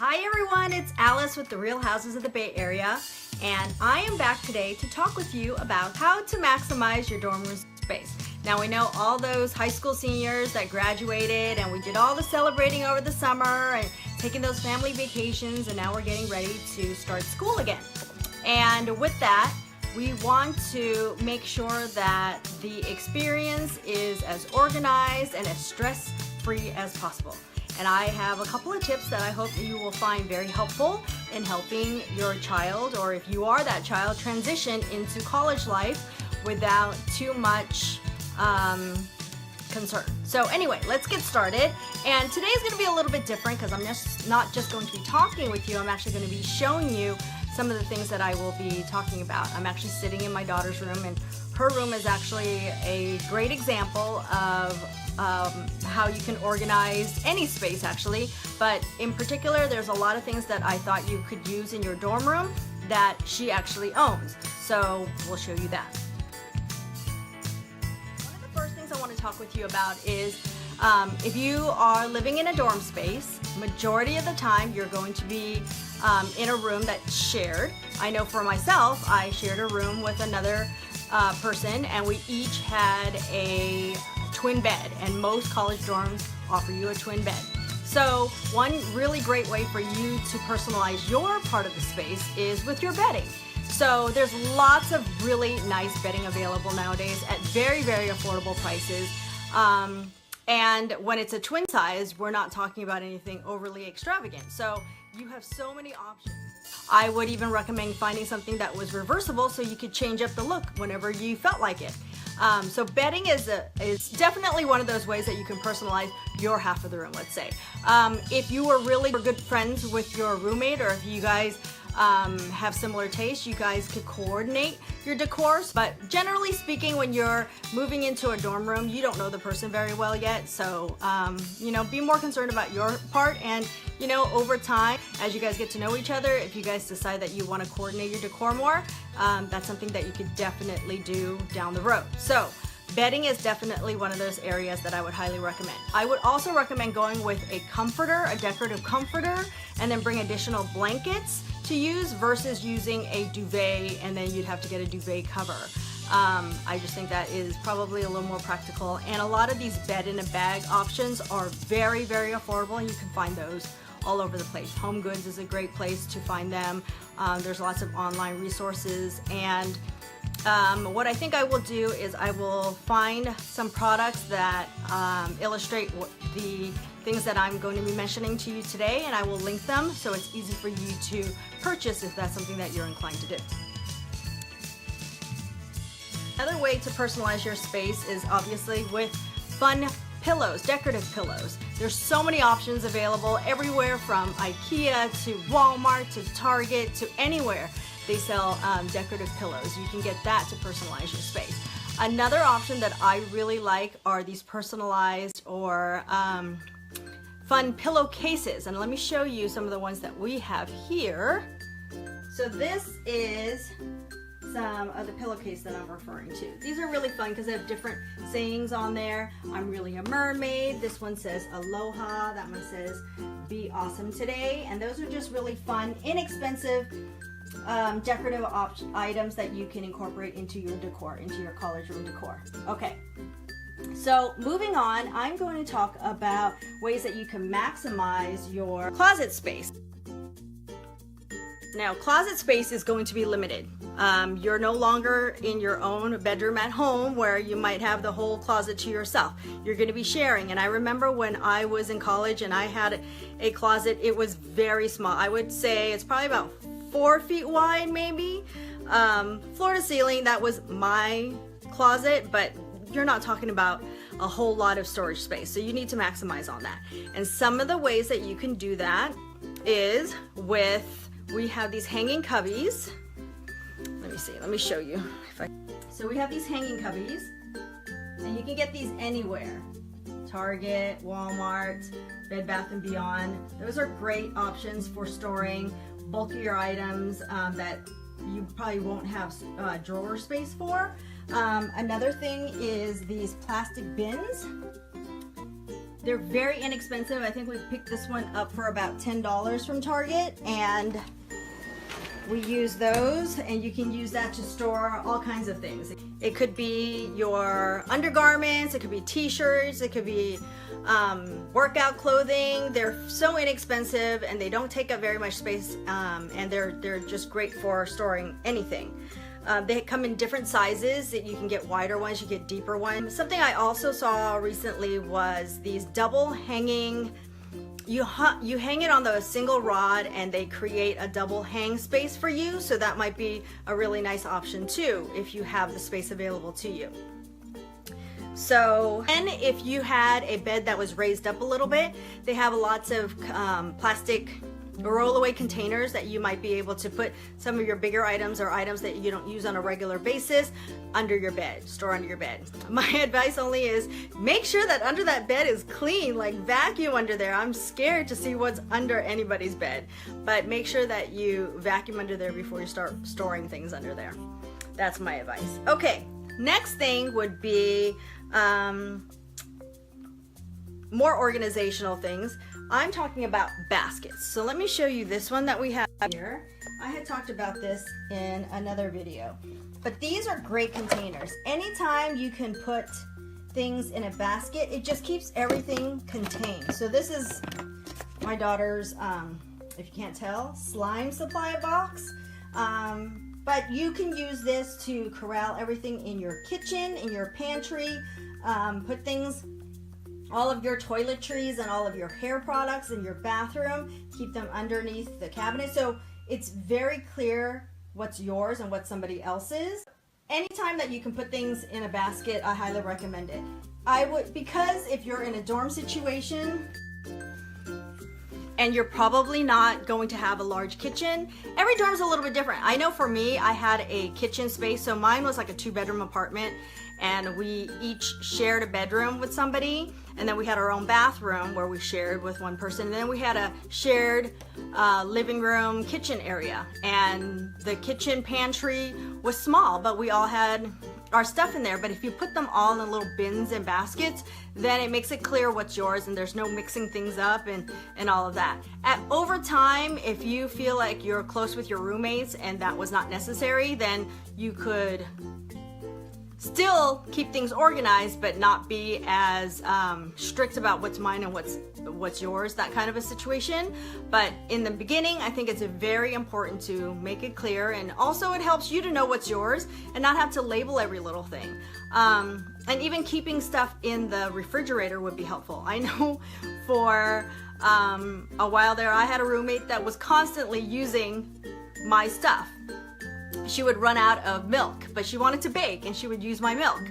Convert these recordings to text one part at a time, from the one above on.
Hi everyone, it's Alice with the Real Houses of the Bay Area, and I am back today to talk with you about how to maximize your dorm room space. Now we know all those high school seniors that graduated and we did all the celebrating over the summer and taking those family vacations, and now we're getting ready to start school again. And with that, we want to make sure that the experience is as organized and as stress-free as possible. And I have a couple of tips that I hope that you will find very helpful in helping your child, or if you are that child, transition into college life without too much concern. So anyway, let's get started. And today's going to be a little bit different because I'm not just going to be talking with you, I'm actually going to be showing you some of the things that I will be talking about. I'm actually sitting in my daughter's room, and her room is actually a great example of how you can organize any space actually, but in particular there's a lot of things that I thought you could use in your dorm room that she actually owns, so we'll show you that. One of the first things I want to talk with you about is if you are living in a dorm space, majority of the time you're going to be in a room that's shared. I know for myself, I shared a room with another person, and we each had a twin bed, and most college dorms offer you a twin bed. So one really great way for you to personalize your part of the space is with your bedding. So there's lots of really nice bedding available nowadays at very, very affordable prices. And when it's a twin size, we're not talking about anything overly extravagant. So you have so many options. I would even recommend finding something that was reversible so you could change up the look whenever you felt like it. So bedding is definitely one of those ways that you can personalize your half of the room, let's say. If you were really good friends with your roommate, or if you guys have similar tastes, you guys could coordinate your decors. But generally speaking, when you're moving into a dorm room, you don't know the person very well yet. So, be more concerned about your part. And, over time, as you guys get to know each other, if you guys decide that you want to coordinate your decor more, that's something that you could definitely do down the road. So bedding is definitely one of those areas that I would highly recommend. I would also recommend going with a comforter, a decorative comforter, and then bring additional blankets to use versus using a duvet, and then you'd have to get a duvet cover. I just think that is probably a little more practical, and a lot of these bed in a bag options are very, very affordable, and you can find those all over the place. Home Goods is a great place to find them. There's lots of online resources, and what I think I will do is I will find some products that illustrate the things that I'm going to be mentioning to you today, and I will link them so it's easy for you to purchase if that's something that you're inclined to do. Another way to personalize your space is obviously with fun pillows, decorative pillows. There's so many options available everywhere, from IKEA to Walmart to Target to anywhere they sell decorative pillows. You can get that to personalize your space. Another option that I really like are these personalized or fun pillowcases, and let me show you some of the ones that we have here. So this is some of the pillowcase that I'm referring to. These are really fun because they have different sayings on there. I'm really a mermaid. This one says aloha. That one says be awesome today. And those are just really fun, inexpensive decorative items that you can incorporate into your decor, into your college room decor. Okay, so moving on, I'm going to talk about ways that you can maximize your closet space. Now, closet space is going to be limited. You're no longer in your own bedroom at home where you might have the whole closet to yourself. You're going to be sharing. And I remember when I was in college and I had a closet, it was very small. I would say it's probably about 4 feet wide, maybe. Floor to ceiling, that was my closet, but you're not talking about a whole lot of storage space. So you need to maximize on that. And some of the ways that you can do that is we have these hanging cubbies. Let me show you. So we have these hanging cubbies, and you can get these anywhere. Target, Walmart, Bed Bath & Beyond. Those are great options for storing bulkier items that you probably won't have drawer space for. Another thing is these plastic bins. They're very inexpensive. I think we picked this one up for about $10 from Target, and we use those, and you can use that to store all kinds of things. It could be your undergarments, it could be t-shirts, it could be workout clothing. They're so inexpensive and they don't take up very much space, and they're just great for storing anything. They come in different sizes. That you can get wider ones, you get deeper ones. Something I also saw recently was these double hanging. You hang it on the single rod and they create a double hang space for you, so that might be a really nice option too if you have the space available to you. So, and if you had a bed that was raised up a little bit, they have lots of plastic roll-away containers that you might be able to put some of your bigger items or items that you don't use on a regular basis under your bed, store under your bed. My advice only is make sure that under that bed is clean, like vacuum under there. I'm scared to see what's under anybody's bed, but make sure that you vacuum under there before you start storing things under there. That's my advice. Okay, next thing would be more organizational things. I'm talking about baskets. So let me show you this one that we have here. I had talked about this in another video, but these are great containers. Anytime you can put things in a basket, it just keeps everything contained. So this is my daughter's, if you can't tell, slime supply box. But you can use this to corral everything in your kitchen, in your pantry, put things, all of your toiletries and all of your hair products in your bathroom, keep them underneath the cabinet. So it's very clear what's yours and what somebody else's. Anytime that you can put things in a basket, I highly recommend it. Because if you're in a dorm situation and you're probably not going to have a large kitchen, every dorm is a little bit different. I know for me, I had a kitchen space, so mine was like a 2-bedroom apartment, and we each shared a bedroom with somebody, and then we had our own bathroom where we shared with one person, and then we had a shared living room kitchen area, and the kitchen pantry was small, but we all had our stuff in there. But if you put them all in little bins and baskets, then it makes it clear what's yours, and there's no mixing things up and all of that. Over time, if you feel like you're close with your roommates and that was not necessary, then you could still keep things organized but not be as strict about what's mine and what's yours, that kind of a situation. But in the beginning, I think it's very important to make it clear, and also it helps you to know what's yours and not have to label every little thing. And even keeping stuff in the refrigerator would be helpful. I know for a while there, I had a roommate that was constantly using my stuff. She would run out of milk, but she wanted to bake and she would use my milk,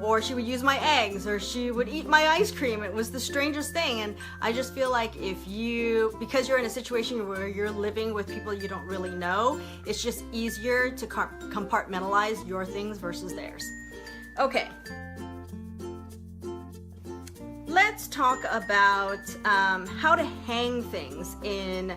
or she would use my eggs, or she would eat my ice cream. It was the strangest thing. And I just feel like because you're in a situation where you're living with people you don't really know, it's just easier to compartmentalize your things versus theirs. Okay, let's talk about how to hang things in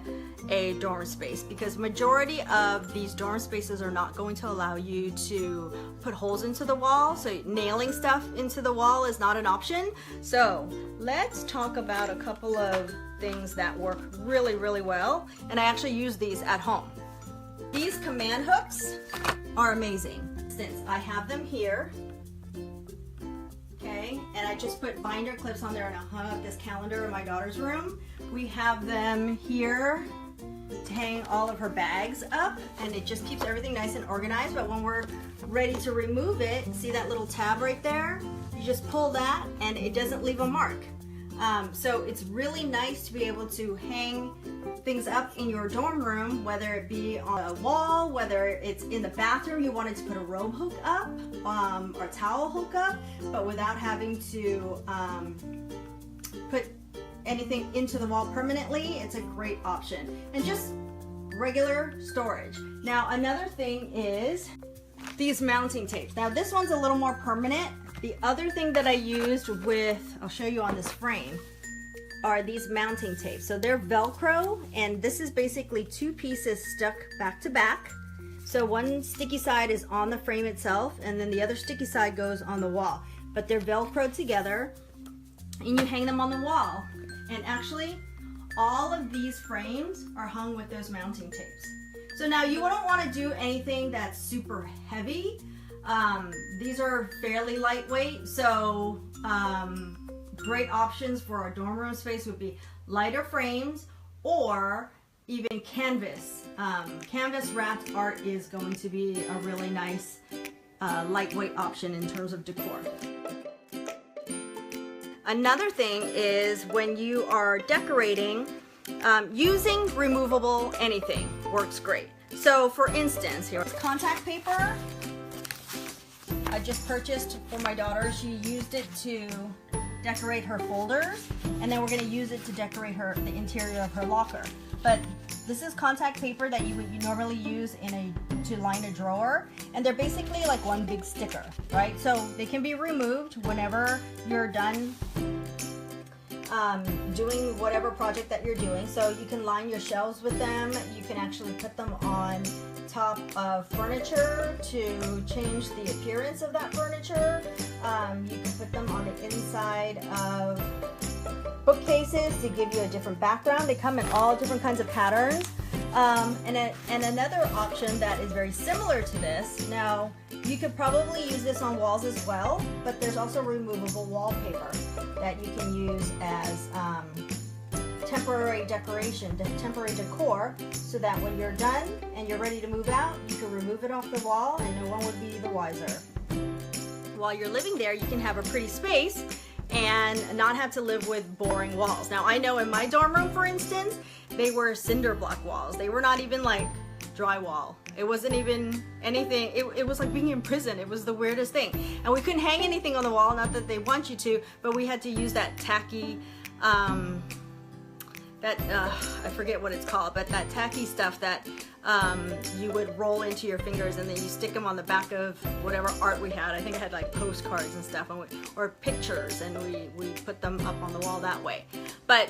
a dorm space, because majority of these dorm spaces are not going to allow you to put holes into the wall, so nailing stuff into the wall is not an option. So let's talk about a couple of things that work really, really well, and I actually use these at home. These command hooks are amazing. Since I have them here, okay, and I just put binder clips on there, and I hung up this calendar in my daughter's room. We have them here to hang all of her bags up, and it just keeps everything nice and organized. But when we're ready to remove it, see that little tab right there? You just pull that and it doesn't leave a mark. So it's really nice to be able to hang things up in your dorm room, whether it be on a wall, whether it's in the bathroom, you wanted to put a robe hook up, or a towel hook up, but without having to put anything into the wall permanently. It's a great option. And just regular storage. Now another thing is these mounting tapes. Now this one's a little more permanent. The other thing that I used I'll show you on this frame, are these mounting tapes. So they're Velcro, and this is basically 2 pieces stuck back to back. So one sticky side is on the frame itself, and then the other sticky side goes on the wall. But they're Velcroed together. and you hang them on the wall. And actually, all of these frames are hung with those mounting tapes. So now you don't want to do anything that's super heavy. These are fairly lightweight, so great options for a dorm room space would be lighter frames or even canvas. Canvas wrapped art is going to be a really nice lightweight option in terms of decor. Another thing is when you are decorating, using removable anything works great. So for instance, here's contact paper. I just purchased for my daughter. She used it to decorate her folders, and then we're going to use it to decorate the interior of her locker. But this is contact paper that you normally use to line a drawer, and they're basically like one big sticker, right? So they can be removed whenever you're done doing whatever project that you're doing. So you can line your shelves with them. You can actually put them on top of furniture to change the appearance of that furniture. You can put them on the inside of bookcases to give you a different background. They come in all different kinds of patterns. And another option that is very similar to this, now you could probably use this on walls as well, but there's also removable wallpaper that you can use as temporary decoration, temporary decor, so that when you're done and you're ready to move out, you can remove it off the wall and no one would be the wiser. While you're living there, you can have a pretty space and not have to live with boring walls. Now I know in my dorm room, for instance, they were cinder block walls. They were not even like drywall. It wasn't even anything. It was like being in prison. It was the weirdest thing. And we couldn't hang anything on the wall, not that they want you to, but we had to use that tacky, I forget what it's called, but that tacky stuff that you would roll into your fingers and then you stick them on the back of whatever art we had. I think I had like postcards and stuff, or pictures, and we put them up on the wall that way. But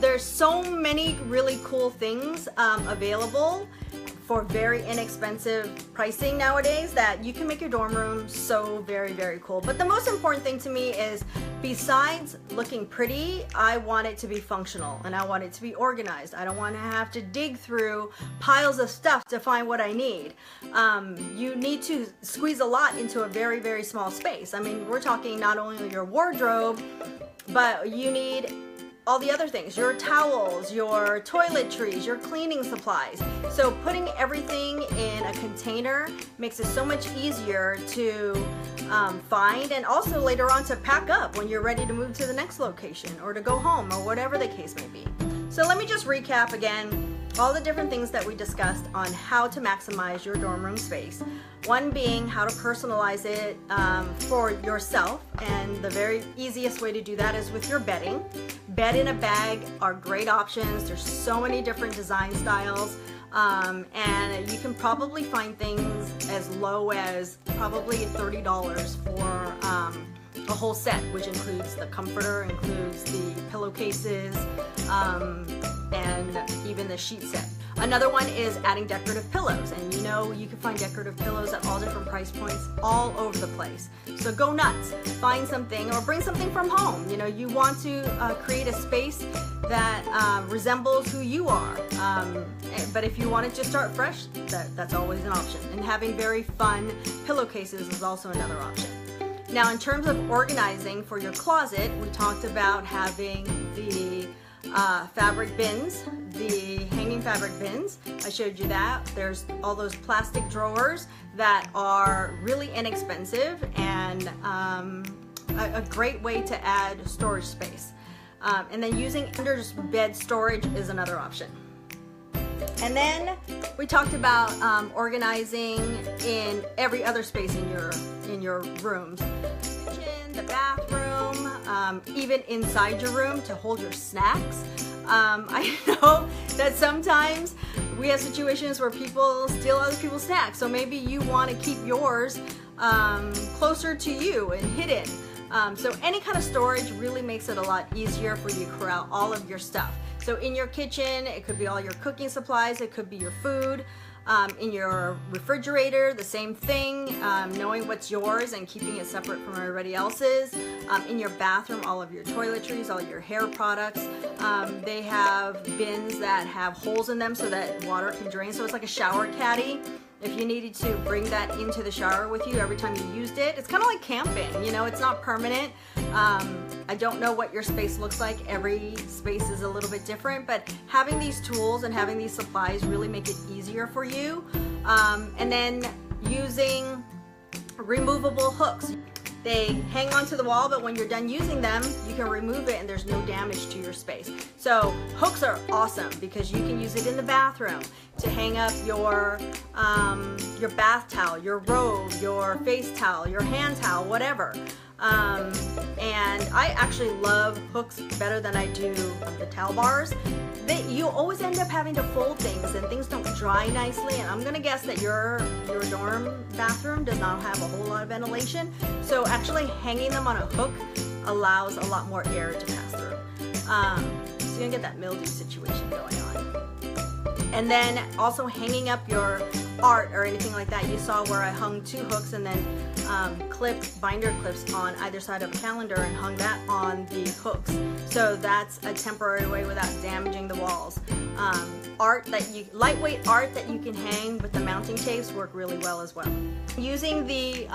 there's so many really cool things available for very inexpensive pricing nowadays that you can make your dorm room so very, very cool. But the most important thing to me is, besides looking pretty, I want it to be functional and I want it to be organized. I don't want to have to dig through piles of stuff to find what I need. You need to squeeze a lot into a very, very small space. I mean, we're talking not only your wardrobe, but you need all the other things, your towels, your toiletries, your cleaning supplies. So putting everything in a container makes it so much easier to find, and also later on to pack up when you're ready to move to the next location or to go home or whatever the case may be. So let me just recap again all the different things that we discussed on how to maximize your dorm room space. One being how to personalize it for yourself, and the very easiest way to do that is with your bedding. Bed in a bag are great options. There's so many different design styles, and you can probably find things as low as probably $30 for a whole set, which includes the comforter, includes the pillowcases, and even the sheet set. Another one is adding decorative pillows, and you know you can find decorative pillows at all different price points all over the place. So go nuts, find something or bring something from home. You know, you want to create a space that resembles who you are. But if you wanted to start fresh, that's always an option. And having very fun pillowcases is also another option. Now, in terms of organizing for your closet, we talked about having the fabric bins, the hanging fabric bins. I showed you that. There's all those plastic drawers that are really inexpensive and a great way to add storage space. And then using under bed storage is another option. And then we talked about organizing in every other space in your rooms. The kitchen, the bathroom, even inside your room to hold your snacks. I know that sometimes we have situations where people steal other people's snacks, so maybe you want to keep yours closer to you and hidden. So any kind of storage really makes it a lot easier for you to corral all of your stuff. So in your kitchen, it could be all your cooking supplies, it could be your food, In your refrigerator, the same thing, knowing what's yours and keeping it separate from everybody else's. In your bathroom, all of your toiletries, all your hair products. They have bins that have holes in them so that water can drain. So it's like a shower caddy. If you needed to bring that into the shower with you every time you used it, it's kind of like camping, you know, it's not permanent. I don't know what your space looks like. Every space is a little bit different, but having these tools and having these supplies really make it easier for you. And then using removable hooks. They hang onto the wall, but when you're done using them, you can remove it and there's no damage to your space. So hooks are awesome because you can use it in the bathroom to hang up your bath towel, your robe, your face towel, your hand towel, whatever. And I actually love hooks better than I do the towel bars. You always end up having to fold things and things don't dry nicely, and I'm gonna guess that your dorm bathroom does not have a whole lot of ventilation, so actually hanging them on a hook allows a lot more air to pass through. So you're gonna get that mildew situation going on. And then also hanging up your art or anything like that. You saw where I hung 2 hooks and then clipped binder clips on either side of a calendar and hung that on the hooks. So that's a temporary way without damaging the walls. Lightweight art that you can hang with the mounting tapes work really well as well. Using the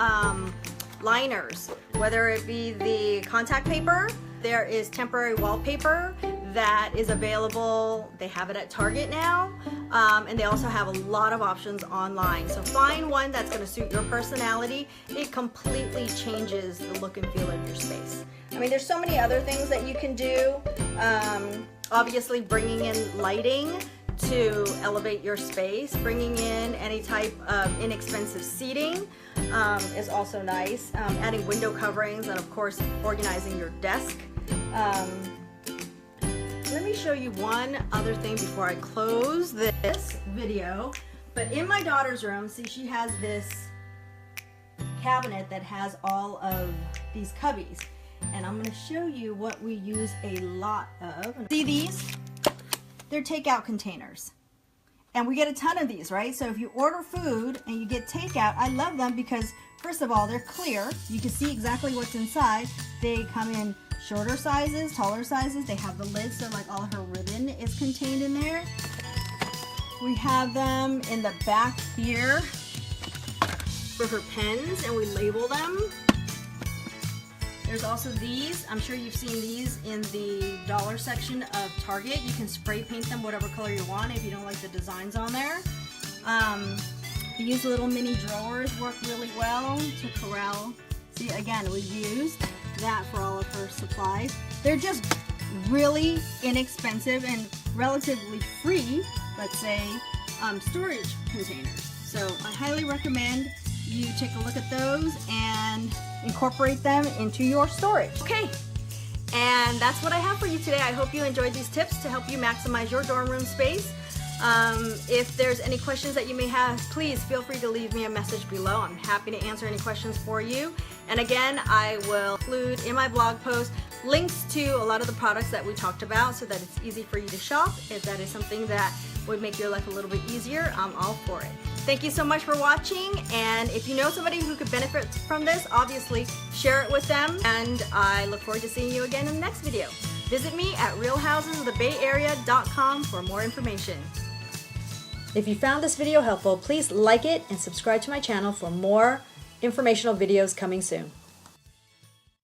liners, whether it be the contact paper, there is temporary wallpaper that is available. They have it at Target now, and they also have a lot of options online. So find one that's going to suit your personality. It completely changes the look and feel of your space. I mean, there's so many other things that you can do. Obviously, bringing in lighting to elevate your space, bringing in any type of inexpensive seating is also nice. Adding window coverings, and of course, organizing your desk. Let me show you one other thing before I close this video. But in my daughter's room, see, she has this cabinet that has all of these cubbies. And I'm going to show you what we use a lot of. See these? They're takeout containers. And we get a ton of these, right? So if you order food and you get takeout, I love them because, first of all, they're clear. You can see exactly what's inside. They come in shorter sizes, taller sizes. They have the lid, so like all her ribbon is contained in there. We have them in the back here for her pens, and we label them. There's also these. I'm sure you've seen these in the dollar section of Target. You can spray paint them whatever color you want if you don't like the designs on there. These little mini drawers work really well to corral. See, again, we used that for all of her supplies. They're just really inexpensive and relatively free, let's say, storage containers. So I highly recommend you take a look at those and incorporate them into your storage. Okay, and that's what I have for you today. I hope you enjoyed these tips to help you maximize your dorm room space. If there's any questions that you may have, please feel free to leave me a message below. I'm happy to answer any questions for you. And again, I will include in my blog post links to a lot of the products that we talked about so that it's easy for you to shop. If that is something that would make your life a little bit easier, I'm all for it. Thank you so much for watching, and if you know somebody who could benefit from this, obviously share it with them, and I look forward to seeing you again in the next video. Visit me at realhousesofthebayarea.com for more information. If you found this video helpful, please like it and subscribe to my channel for more informational videos coming soon.